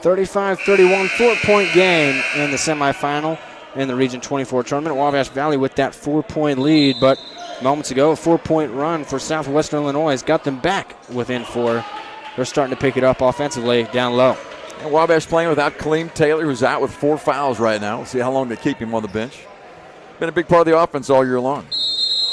35-31, 4-point game in the semifinal in the Region 24 tournament. Wabash Valley with that 4-point lead, but moments ago, a 4-point run for Southwestern Illinois has got them back within 4. They're starting to pick it up offensively down low. And Wabash playing without Kaleem Taylor, who's out with 4 fouls right now. We'll see how long they keep him on the bench. Been a big part of the offense all year long.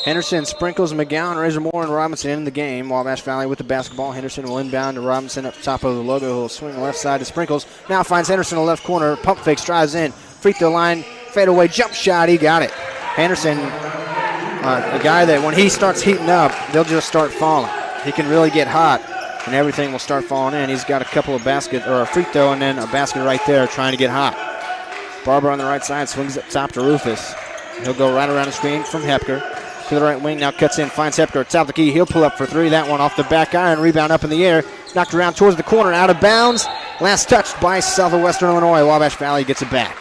Henderson, Sprinkles, McGowan, Razor Moore, and Robinson in the game. Wabash Valley with the basketball. Henderson will inbound to Robinson up top of the logo. He'll swing left side to Sprinkles. Now finds Henderson in the left corner. Pump fakes, drives in. Free throw line, fade away, jump shot. He got it. Henderson, a guy that when he starts heating up, they'll just start falling. He can really get hot, and everything will start falling in. He's got a couple of baskets, or a free throw, and then a basket right there trying to get hot. Barber on the right side swings up top to Rufus. He'll go right around the screen from Hepker. To the right wing, now cuts in, finds Hepker, top of the key. He'll pull up for 3. That one off the back iron, rebound up in the air. Knocked around towards the corner, out of bounds. Last touched by Southwestern Illinois. Wabash Valley gets it back.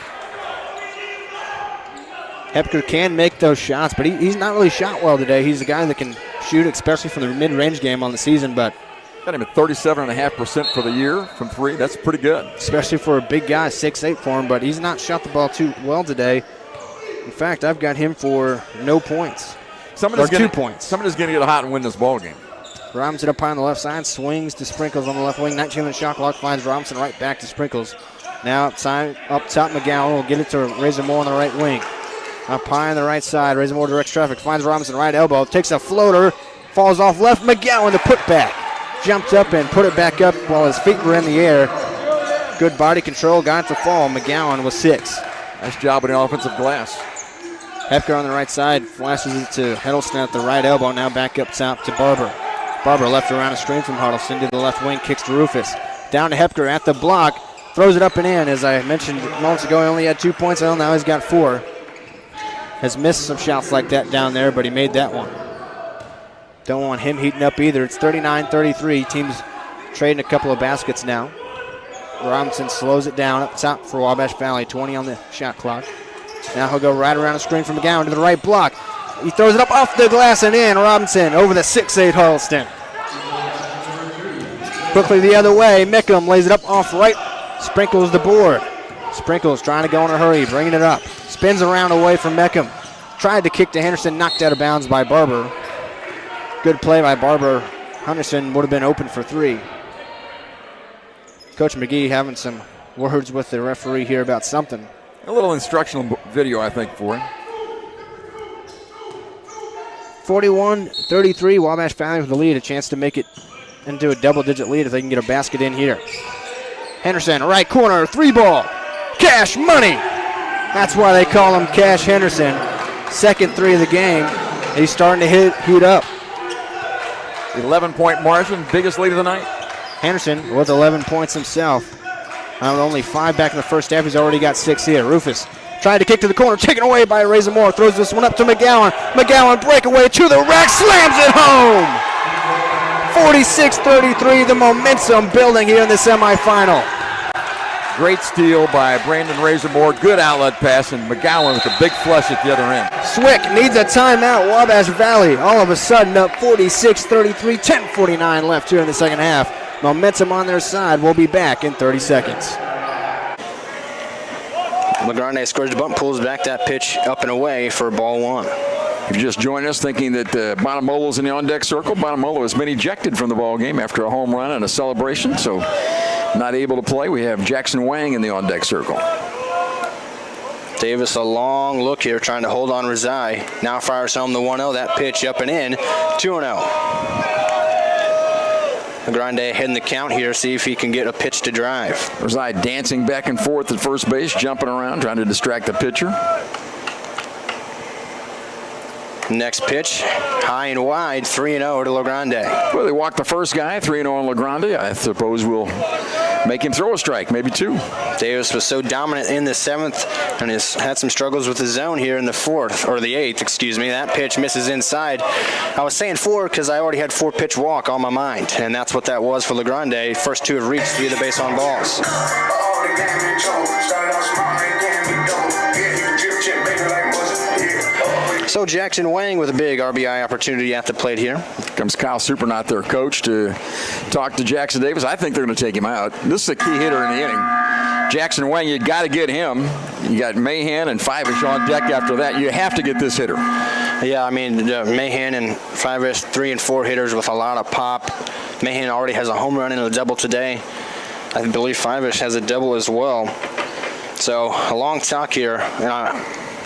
Hepker can make those shots, but he's not really shot well today. He's a guy that can shoot, especially from the mid-range game on the season, but got him at 37.5% for the year from 3. That's pretty good. Especially for a big guy, 6'8" for him, but he's not shot the ball too well today. In fact, I've got him for no points. 2 points. Somebody's going to get hot and win this ball game. Robinson up high on the left side, swings to Sprinkles on the left wing. 19-minute shot clock finds Robinson right back to Sprinkles. Now up top, McGowan will get it to Razor Moore on the right wing. Up high on the right side, Razor Moore directs traffic, finds Robinson right elbow, takes a floater, falls off left. McGowan the putback. Jumped up and put it back up while his feet were in the air. Good body control, got it to fall. McGowan with 6. Nice job on the offensive glass. Hepker on the right side, flashes it to Huddleston at the right elbow. Now back up top to Barber. Barber left around a screen from Huddleston to the left wing, kicks to Rufus. Down to Hepker at the block, throws it up and in. As I mentioned moments ago, he only had 2 points. Well, now he's got 4. Has missed some shots like that down there, but he made that one. Don't want him heating up either. It's 39-33. Teams trading a couple of baskets now. Robinson slows it down up top for Wabash Valley. 20 on the shot clock. Now he'll go right around the screen from McGowan to the right block. He throws it up off the glass and in. Robinson over the 6'8" Huddleston. Quickly the other way. Mickham lays it up off right. Sprinkles the board. Sprinkles trying to go in a hurry, bringing it up. Spins around away from Meckham. Tried to kick to Henderson, knocked out of bounds by Barber. Good play by Barber. Henderson would have been open for 3. Coach McGee having some words with the referee here about something. A little instructional video, I think, for him. 41-33, Wabash Valley with the lead. A chance to make it into a double-digit lead if they can get a basket in here. Henderson, right corner, 3-ball. Cash money. That's why they call him Cash Henderson. Second 3 of the game. He's starting to heat up. 11-point margin, biggest lead of the night. Henderson with 11 points himself. Only 5 back in the first half. He's already got 6 here. Rufus tried to kick to the corner, taken away by Razor Moore. Throws this one up to McGowan. McGowan breakaway to the rack, slams it home. 46-33, the momentum building here in the semifinal. Great steal by Brandon Razor Moore. Good outlet pass, and McGowan with a big flush at the other end. Swick needs a timeout. Wabash Valley all of a sudden up 46-33, 10:49 left here in the second half. Momentum on their side. We'll be back in 30 seconds. LaGrande scores the bump, pulls back that pitch up and away for ball 1. If you just joined us thinking that Bonamolo's in the on-deck circle, Bonamolo has been ejected from the ball game after a home run and a celebration, so not able to play. We have Jackson Wang in the on-deck circle. Davis a long look here, trying to hold on Rezai. Now fires home the 1-0. That pitch up and in, 2-0. Grande heading the count here, see if he can get a pitch to drive. Rezai dancing back and forth at first base, jumping around, trying to distract the pitcher. Next pitch, high and wide, 3-0 to LaGrande. Well, they walked the first guy, 3-0 on LaGrande. I suppose we'll make him throw a strike, maybe 2. Davis was so dominant in the 7th and has had some struggles with the zone here in the 4th, or the 8th, excuse me. That pitch misses inside. I was saying 4 because I already had 4-pitch walk on my mind, and that's what that was for LaGrande. First 2 have reached via the base on balls. So Jackson Wang with a big RBI opportunity at the plate here. Comes Kyle Supernaut, their coach, to talk to Jackson Davis. I think they're going to take him out. This is a key hitter in the inning. Jackson Wang, you got to get him. You got Mahan and Fivish on deck after that. You have to get this hitter. Yeah, I mean, Mahan and Fivish, 3 and 4 hitters with a lot of pop. Mahan already has a home run and a double today. I believe Fivish has a double as well. So a long talk here.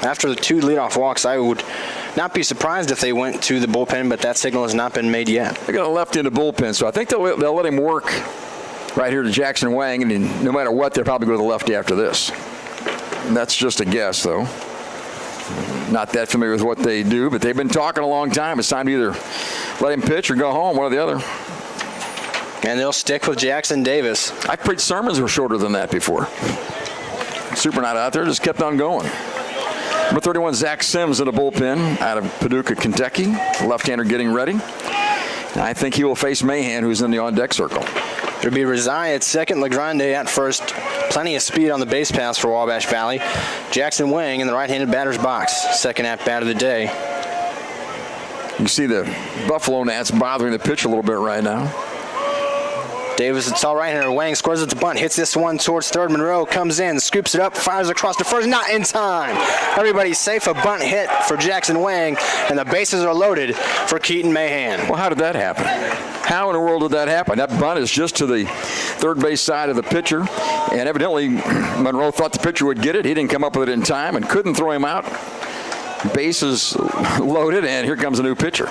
After the 2 leadoff walks, I would not be surprised if they went to the bullpen, but that signal has not been made yet. They got a left in the bullpen, so I think they'll let him work right here to Jackson Wang, and no matter what, they'll probably go to the lefty after this. And that's just a guess, though. Not that familiar with what they do, but they've been talking a long time. It's time to either let him pitch or go home, one or the other. And they'll stick with Jackson Davis. I've preached sermons were shorter than that before. Supernaut out there just kept on going. Number 31, Zach Sims in the bullpen out of Paducah, Kentucky. Left-hander getting ready. And I think he will face Mahan, who's in the on-deck circle. It'll be Rezai at second, Legrande at first. Plenty of speed on the base pass for Wabash Valley. Jackson Wang in the right-handed batter's box. Second at-bat of the day. You see the Buffalo Nats bothering the pitch a little bit right now. Davis, it's all right here. Wang scores at the bunt, hits this one towards third. Monroe comes in, scoops it up, fires across to first, not in time. Everybody's safe. A bunt hit for Jackson Wang, and the bases are loaded for Keaton Mahan. Well, how did that happen? How in the world did that happen? That bunt is just to the third base side of the pitcher, and evidently Monroe thought the pitcher would get it. He didn't come up with it in time and couldn't throw him out. Bases loaded, and here comes a new pitcher.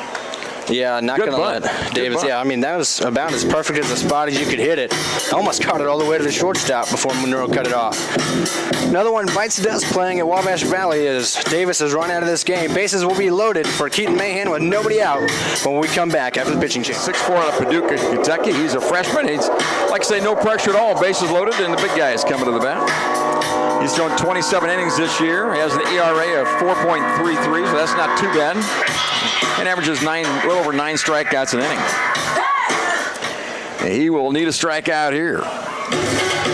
Yeah, not going to let Davis. Yeah, I mean, that was about as perfect as a spot as you could hit it. Almost caught it all the way to the shortstop before Monroe cut it off. Another one bites the dust playing at Wabash Valley as Davis has run out of this game. Bases will be loaded for Keaton Mahan with nobody out when we come back after the pitching change. 6'4" out of Paducah, Kentucky. He's a freshman. He's, like I say, no pressure at all. Bases loaded, and the big guy is coming to the bat. He's thrown 27 innings this year. He has an ERA of 4.33, so that's not too bad. And averages a little over 9 strikeouts an inning. He will need a strikeout here.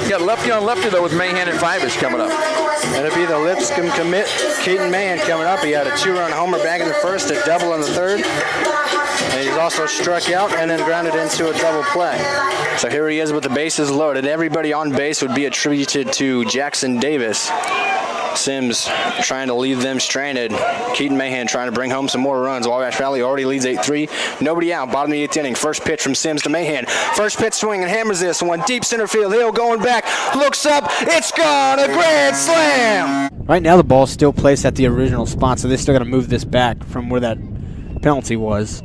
You got lefty on lefty, though, with Mahan and Fivish coming up. That'll be the Lipscomb commit, Keaton Mahan, coming up. He had a 2-run homer back in the first, a double in the third. And he's also struck out and then grounded into a double play. So here he is with the bases loaded. Everybody on base would be attributed to Jackson Davis. Sims trying to leave them stranded. Keaton Mahan trying to bring home some more runs. Wabash Valley already leads 8-3. Nobody out. Bottom of the 8th inning. First pitch from Sims to Mahan. First pitch swing and hammers this one. Deep center field. Hill going back. Looks up. It's gone. A grand slam. Right now the ball's still placed at the original spot, so they still got to move this back from where that penalty was.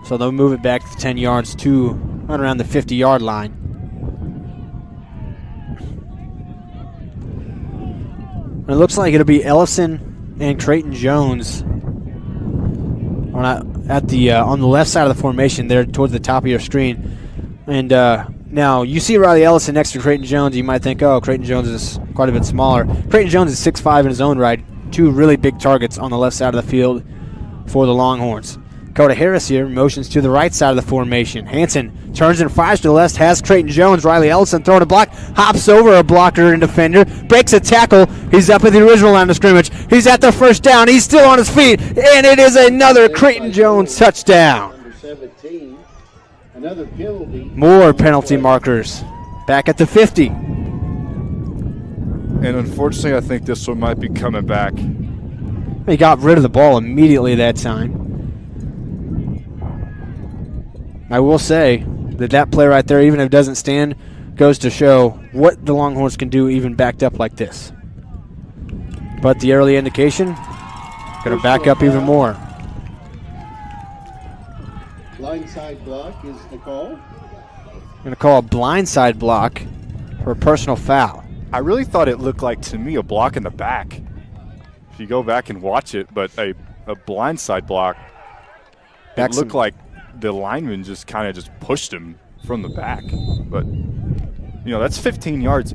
So they'll move it back to 10 yards to right around the 50-yard line. It looks like it'll be Ellison and Creighton Jones on the left side of the formation there towards the top of your screen. And now you see Riley Ellison next to Creighton Jones. You might think, oh, Creighton Jones is quite a bit smaller. Creighton Jones is 6'5" in his own right. 2 really big targets on the left side of the field for the Longhorns. Dakota Harris here motions to the right side of the formation. Hansen turns and fires to the left, has Creighton Jones. Riley Ellison throwing a block, hops over a blocker and defender, breaks a tackle. He's up at the original line of scrimmage. He's at the first down. He's still on his feet, and it is another Creighton Jones touchdown. Another penalty. More penalty markers back at the 50. And unfortunately, I think this one might be coming back. He got rid of the ball immediately that time. I will say that play right there, even if it doesn't stand, goes to show what the Longhorns can do even backed up like this. But the early indication, going to back up even more. Blindside block is the call. Going to call a blindside block for a personal foul. I really thought it looked like, to me, a block in the back. If you go back and watch it, but a blindside block, it looked like the lineman just kind of just pushed him from the back. But, you know, that's 15 yards.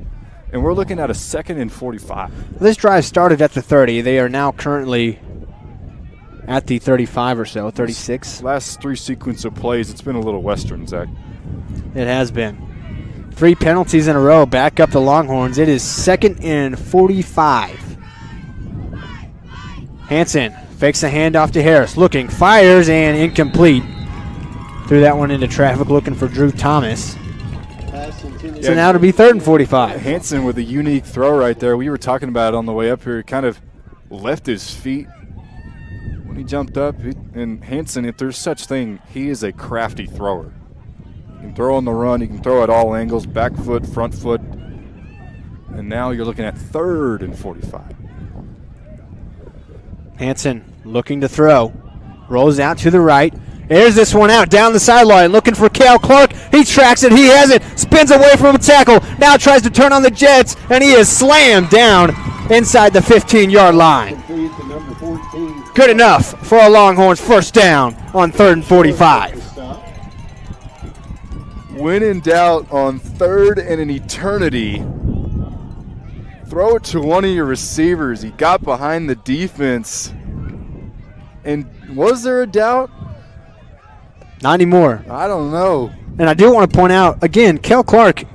And we're looking at a 2nd and 45. This drive started at the 30. They are now currently at the 35 or so, 36. Last 3 sequence of plays, it's been a little Western, Zach. It has been. 3 penalties in a row back up the Longhorns. It is 2nd and 45. Hansen Fakes a handoff to Harris. Looking, fires, and incomplete. Threw that one into traffic looking for Drew Thomas. So now it'll be 3rd and 45. Hanson with a unique throw right there. We were talking about it on the way up here. He kind of left his feet when he jumped up. And Hanson, if there's such thing, he is a crafty thrower. He can throw on the run. He can throw at all angles, back foot, front foot. And now you're looking at 3rd and 45. Hanson looking to throw. Rolls out to the right. Airs this one out down the sideline, looking for Cale Clark. He tracks it. He has it. Spins away from a tackle. Now tries to turn on the Jets, and he is slammed down inside the 15-yard line. Good enough for a Longhorns first down on 3rd and 45. When in doubt on 3rd and an eternity, throw it to one of your receivers. He got behind the defense. And was there a doubt? Not anymore. I don't know. And I do want to point out, again, Cale Clark,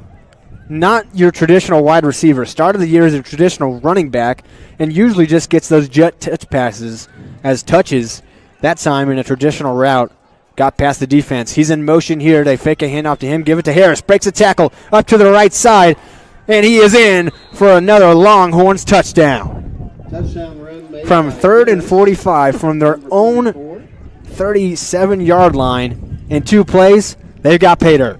not your traditional wide receiver. Started the year as a traditional running back and usually just gets those jet touch passes as touches. That time in a traditional route, got past the defense. He's in motion here. They fake a handoff to him, give it to Harris. Breaks a tackle up to the right side, and he is in for another Longhorns touchdown. From 3rd and 45 from their own 37-yard line in 2 plays, they've got pay dirt.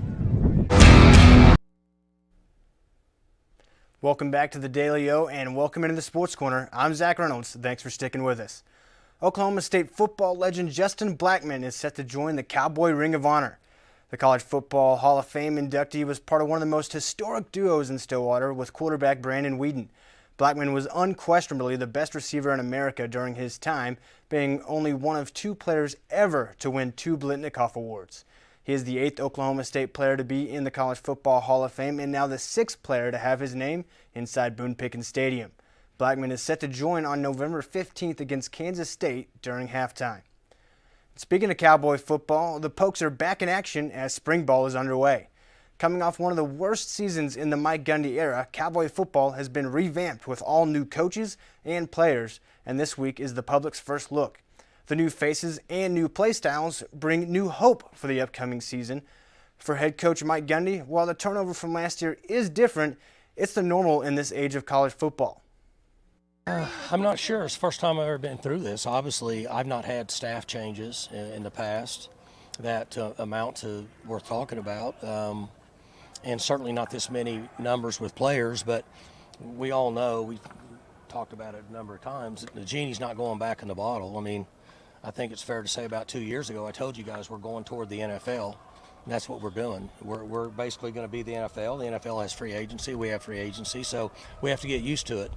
Welcome back to the Daily O and welcome into the Sports Corner. I'm Zach Reynolds. Thanks for sticking with us. Oklahoma State football legend Justin Blackmon is set to join the Cowboy Ring of Honor. The College Football Hall of Fame inductee was part of one of the most historic duos in Stillwater with quarterback Brandon Weeden. Blackmon was unquestionably the best receiver in America during his time, being only one of 2 players ever to win 2 Blitnikoff Awards. He is the 8th Oklahoma State player to be in the College Football Hall of Fame and now the 6th player to have his name inside Boone Pickens Stadium. Blackmon is set to join on November 15th against Kansas State during halftime. Speaking of Cowboy football, the Pokes are back in action as spring ball is underway. Coming off one of the worst seasons in the Mike Gundy era, Cowboy football has been revamped with all new coaches and players, and this week is the public's first look. The new faces and new play styles bring new hope for the upcoming season. For head coach Mike Gundy, while the turnover from last year is different, it's the normal in this age of college football. I'm not sure. It's the first time I've ever been through this. Obviously, I've not had staff changes in the past that amount to worth talking about. And certainly not this many numbers with players, but we all know, we've talked about it a number of times, the genie's not going back in the bottle. I mean, I think it's fair to say about 2 years ago, I told you guys we're going toward the NFL, and that's what we're doing. We're basically going to be the NFL. The NFL has free agency. We have free agency, so we have to get used to it.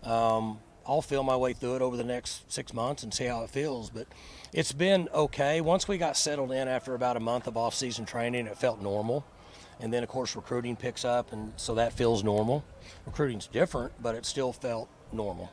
I'll feel my way through it over the next 6 months and see how it feels, but it's been okay. Once we got settled in after about a month of off-season training, it felt normal. And then, of course, recruiting picks up, and so that feels normal. Recruiting's different, but it still felt normal.